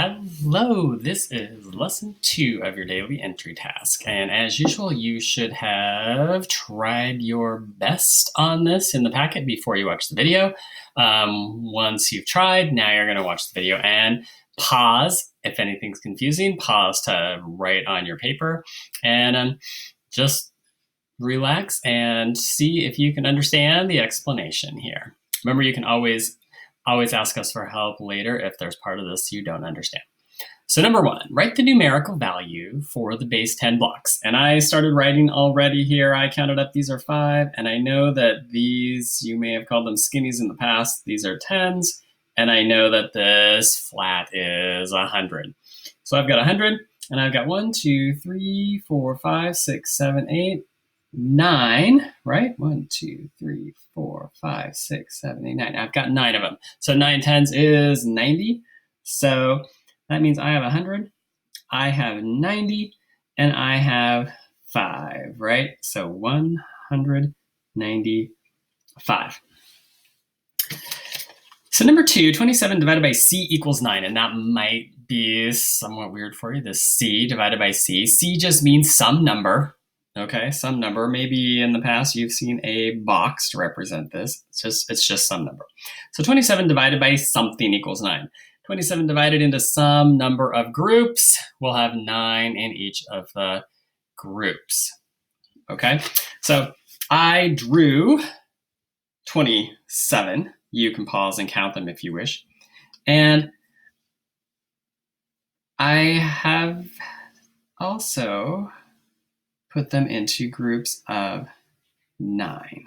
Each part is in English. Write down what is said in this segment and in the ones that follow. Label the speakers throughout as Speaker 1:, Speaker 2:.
Speaker 1: Hello, this is lesson 2 of your daily entry task. And as usual, you should have tried your best on this in the packet before you watch the video. Once you've tried, now you're going to watch the video and pause. If anything's confusing, pause to write on your paper and just relax and see if you can understand the explanation here. Remember, you can always ask us for help later if there's part of this you don't understand. So number 1, write the numerical value for the base 10 blocks. And I started writing already here. I counted up these are 5, and I know that these, you may have called them skinnies in the past, these are 10s, and I know that this flat is 100. So I've got 100, and I've got 1, 2, 3, 4, 5, 6, 7, 8, 9, right? 1, 2, 3, 4, 5, 6, 7, 8, 9. I've got 9 of them. So 9 tens is 90. So that means I have 100, I have 90, and I have 5, right? So 195. So number 2, 27 divided by C equals 9, and that might be somewhat weird for you, this C divided by C. C just means some number. Okay, some number. Maybe in the past you've seen a box to represent this. It's just some number. So 27 divided by something equals 9. 27 divided into some number of groups. We'll have 9 in each of the groups. Okay, so I drew 27. You can pause and count them if you wish. And I have also put them into groups of 9.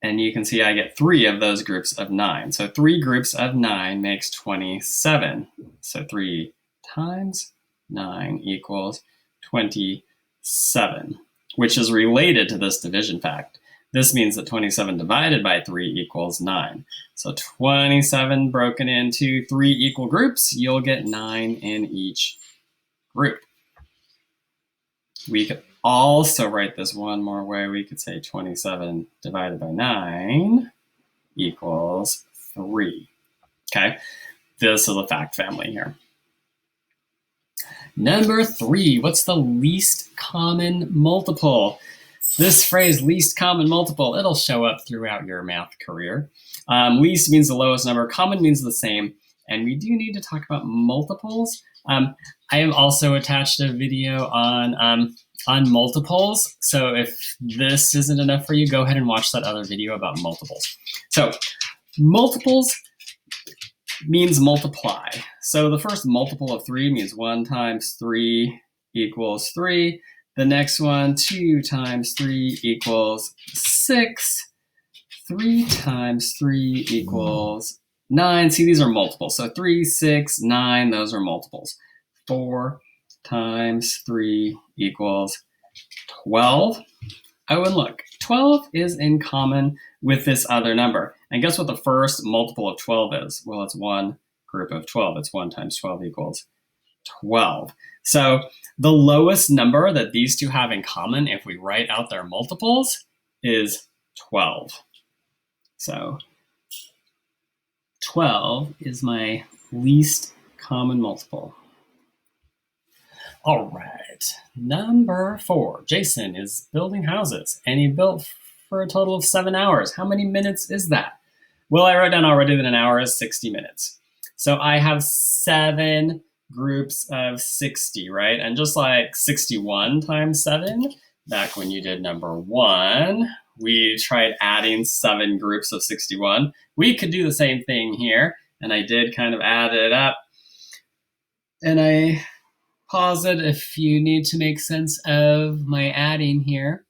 Speaker 1: And you can see I get 3 of those groups of 9. So 3 groups of 9 makes 27. So 3 times 9 equals 27, which is related to this division fact. This means that 27 divided by 3 equals 9. So 27 broken into 3 equal groups, you'll get 9 in each group. We could also write this one more way. We could say 27 divided by 9 equals 3. Okay, this is a fact family here. Number 3, what's the least common multiple? This phrase, least common multiple, it'll show up throughout your math career. Least means the lowest number, common means the same, and we do need to talk about multiples. I have also attached a video on multiples. So if this isn't enough for you, go ahead and watch that other video about multiples. So multiples means multiply. So the first multiple of 3 means 1 times 3 equals 3. The next one, 2 times 3 equals 6. 3 times 3 equals 9. See, these are multiples. So 3, 6, 9, those are multiples. 4 times 3 equals 12. Oh, and look, 12 is in common with this other number. And guess what the first multiple of 12 is? Well, it's one group of 12. It's 1 times 12 equals 12. So the lowest number that these two have in common, if we write out their multiples, is 12. So 12 is my least common multiple. All right, number 4. Jason is building houses, and he built for a total of 7 hours. How many minutes is that? Well, I wrote down already that an hour is 60 minutes. So I have 7 groups of 60, right? And just like 61 times 7, back when you did number 1, we tried adding 7 groups of 61. We could do the same thing here, and I did kind of add it up. And I pause it if you need to make sense of my adding here.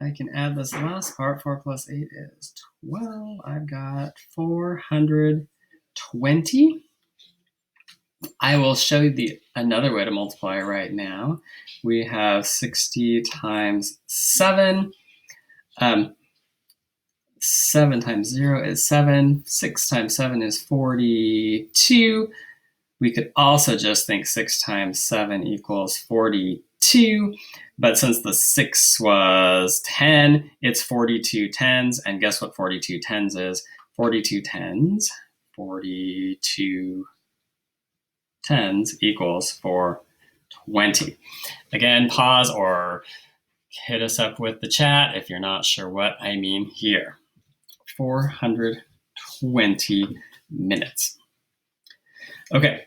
Speaker 1: I can add this last part. 4 plus 8 is 12. I've got 420. I will show you another way to multiply right now. We have 60 times 7. 7 times 0 is 7. 6 times 7 is 42. We could also just think 6 times 7 equals 42. But since the 6 was 10, it's 42 tens. And guess what 42 tens is? 42 tens 42 tens equals 420. Again, pause or hit us up with the chat if you're not sure what I mean here. 420 minutes. Okay,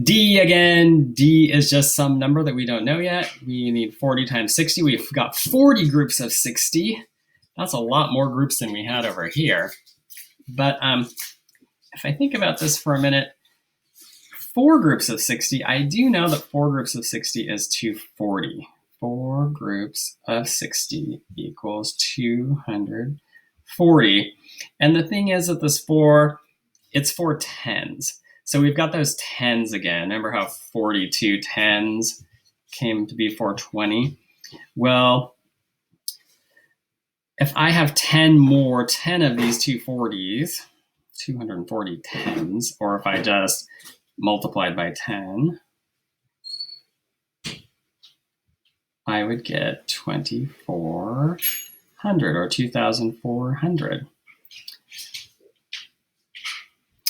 Speaker 1: D again. D is just some number that we don't know yet. We need 40 times 60. We've got 40 groups of 60. That's a lot more groups than we had over here. But if I think about this for a minute, 4 groups of 60, I do know that 4 groups of 60 is 240. 4 groups of 60 equals 240. And the thing is that this 4, it's 4 tens. So we've got those tens again. Remember how 42 tens came to be 420? Well, if I have 10 of these 240s, 240 tens, or if I just multiplied by 10, I would get 2,400 or 2,400.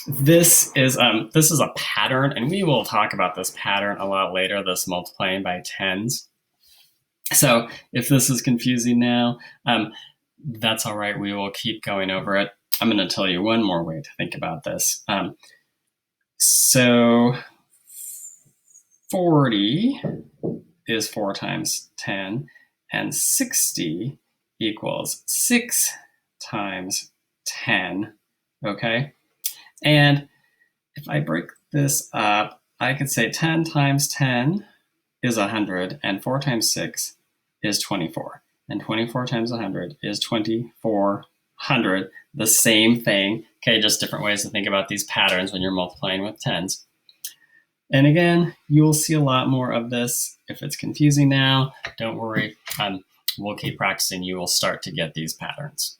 Speaker 1: This is a pattern, and we will talk about this pattern a lot later, this multiplying by tens. So if this is confusing now, that's all right. We will keep going over it. I'm going to tell you one more way to think about this. So 40 is 4 times 10, and 60 equals 6 times 10, okay? And if I break this up, I could say 10 times 10 is 100, and 4 times 6 is 24. And 24 times 100 is 2,400, the same thing. Okay, just different ways to think about these patterns when you're multiplying with tens. And again, you will see a lot more of this. If it's confusing now, don't worry. We'll keep practicing. You will start to get these patterns.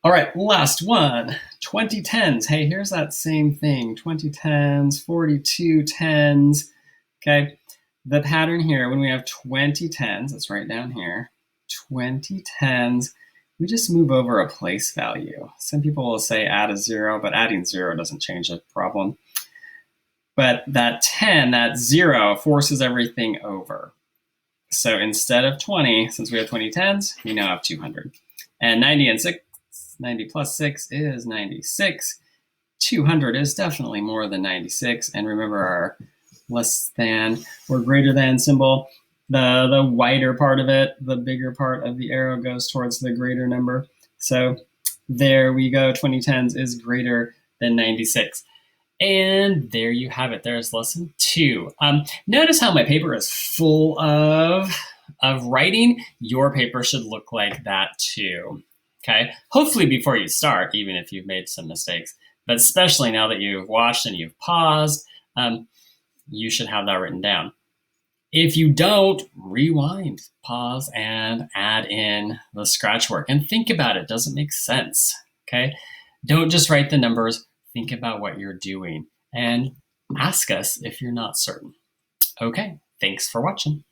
Speaker 1: All right, last one, 20 tens. Hey, here's that same thing, 20 tens, 42 tens, okay? The pattern here, when we have 20 tens, it's right down here, 20 tens, we just move over a place value. Some people will say add a 0, but adding 0 doesn't change the problem. But that 10, that 0, forces everything over. So instead of 20, since we have 20 tens, we now have 200. And 90 plus 6 is 96. 200 is definitely more than 96. And remember our less than or greater than symbol, the wider part of it, the bigger part of the arrow goes towards the greater number. So there we go, 20 tens is greater than 96. And there you have it. There's lesson 2. Notice how my paper is full of writing. Your paper should look like that too. Okay. Hopefully before you start, even if you've made some mistakes, but especially now that you've watched and you've paused, you should have that written down. If you don't, rewind, pause, and add in the scratch work and think about it. Does it make sense? Okay. Don't just write the numbers. Think about what you're doing and ask us if you're not certain. Okay, thanks for watching.